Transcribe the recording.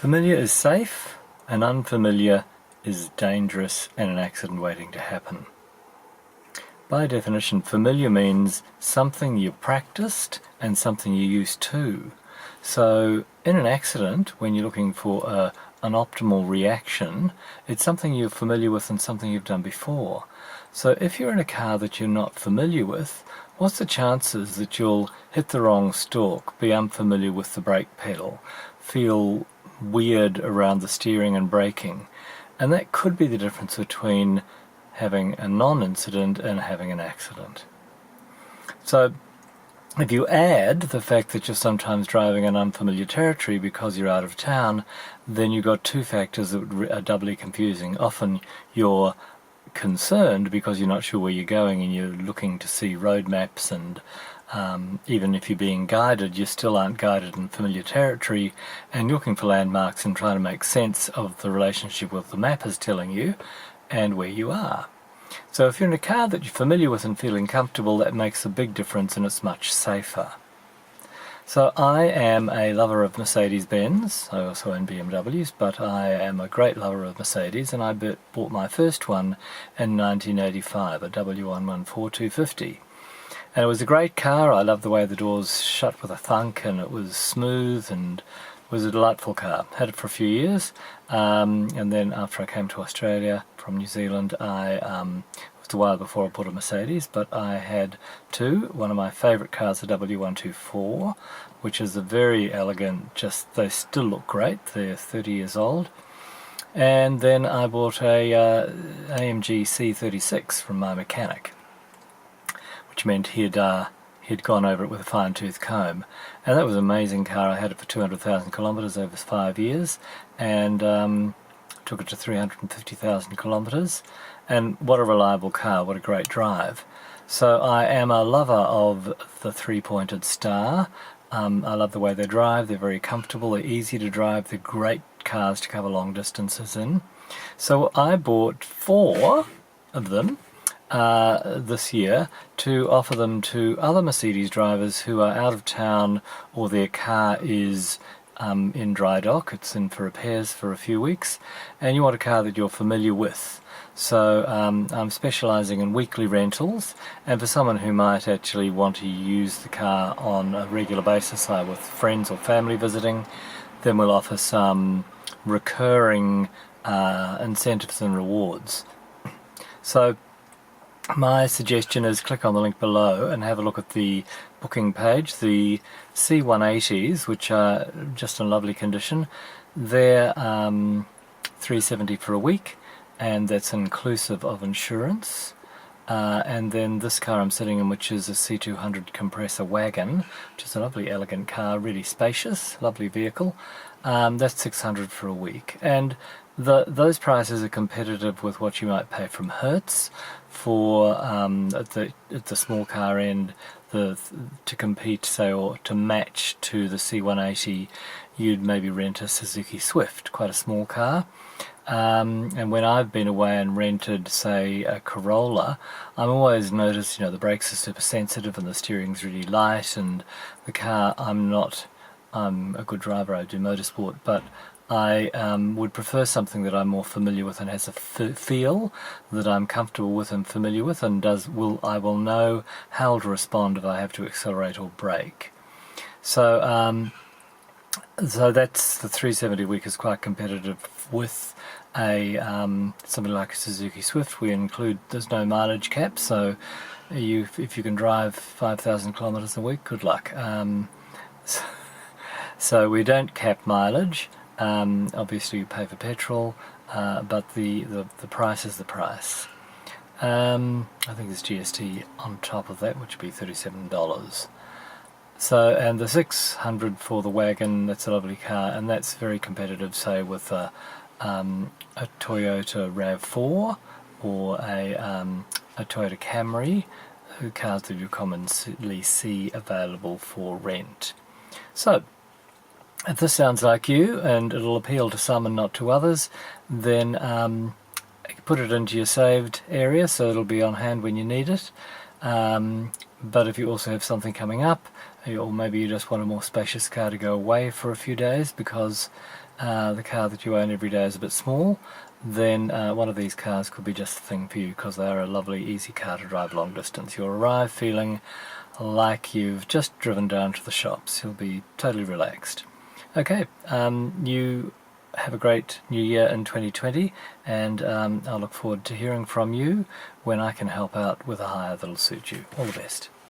Familiar is safe, and unfamiliar is dangerous and an accident waiting to happen. By definition, familiar means something you practiced and something you're used to. So in an accident, when you're looking for an optimal reaction, it's something you're familiar with and something you've done before. So if you're in a car that you're not familiar with, what's the chances that you'll hit the wrong stalk, be unfamiliar with the brake pedal, feel weird around the steering and braking? And that could be the difference between having a non-incident and having an accident. So if you add the fact that you're sometimes driving in unfamiliar territory because you're out of town, then you've got two factors that are doubly confusing. Often you're concerned because you're not sure where you're going and you're looking to see road maps, and even if you're being guided, you still aren't guided in familiar territory, and you're looking for landmarks and trying to make sense of the relationship with the map is telling you and where you are. So if you're in a car that you're familiar with and feeling comfortable, that makes a big difference and it's much safer. So I am a lover of Mercedes Benz. I also own BMWs, but I am a great lover of Mercedes, and I bought my first one in 1985, a W114250. And it was a great car. I loved the way the doors shut with a thunk, and it was smooth and was a delightful car. Had it for a few years, and then after I came to Australia from New Zealand, it was a while before I bought a Mercedes, but I had two. One of my favourite cars, the W124, which is a very elegant, they still look great, they're 30 years old. And then I bought a AMG C36 from my mechanic, which meant he'd gone over it with a fine-tooth comb. And that was an amazing car. I had it for 200,000 kilometres over 5 years, and took it to 350,000 kilometres. And what a reliable car, what a great drive. So I am a lover of the three-pointed star. I love the way they drive. They're very comfortable, they're easy to drive, they're great cars to cover long distances in. So I bought 4 of them this year to offer them to other Mercedes drivers who are out of town, or their car is in dry dock, it's in for repairs for a few weeks, and you want a car that you're familiar with. So I'm specialising in weekly rentals, and for someone who might actually want to use the car on a regular basis, like with friends or family visiting, then we'll offer some recurring incentives and rewards. So my suggestion is click on the link below and have a look at the booking page. The C180s, which are just in lovely condition, they're $370 for a week, and that's inclusive of insurance. And then this car I'm sitting in, which is a C200 compressor wagon, which is a lovely elegant car, really spacious, lovely vehicle, that's $600 for a week. And those prices are competitive with what you might pay from Hertz for at the small car end. To compete, say, or to match to the C180, you'd maybe rent a Suzuki Swift, quite a small car. And when I've been away and rented, say, a Corolla, I'm always noticed, the brakes are super sensitive and the steering's really light, and the car, I'm a good driver, I do motorsport, but I would prefer something that I'm more familiar with and has a feel that I'm comfortable with and familiar with, and I will know how to respond if I have to accelerate or brake. So that's the 370 a week is quite competitive with something like a Suzuki Swift. There's no mileage cap, so if you can drive 5,000 kilometres a week, good luck. So we don't cap mileage. Obviously you pay for petrol, but the price is the price. I think there's GST on top of that, which would be $37. So, and the $600 for the wagon, that's a lovely car, and that's very competitive, say, with a Toyota RAV4 or a Toyota Camry, cars that you commonly see available for rent. So, if this sounds like you and it'll appeal to some and not to others, then put it into your saved area so it'll be on hand when you need it. But if you also have something coming up, or maybe you just want a more spacious car to go away for a few days because the car that you own every day is a bit small, then one of these cars could be just the thing for you, because they're a lovely easy car to drive long distance. You'll arrive feeling like you've just driven down to the shops. You'll be totally relaxed. Okay, you have a great new year in 2020, and I'll look forward to hearing from you when I can help out with a hire that'll suit you. All the best.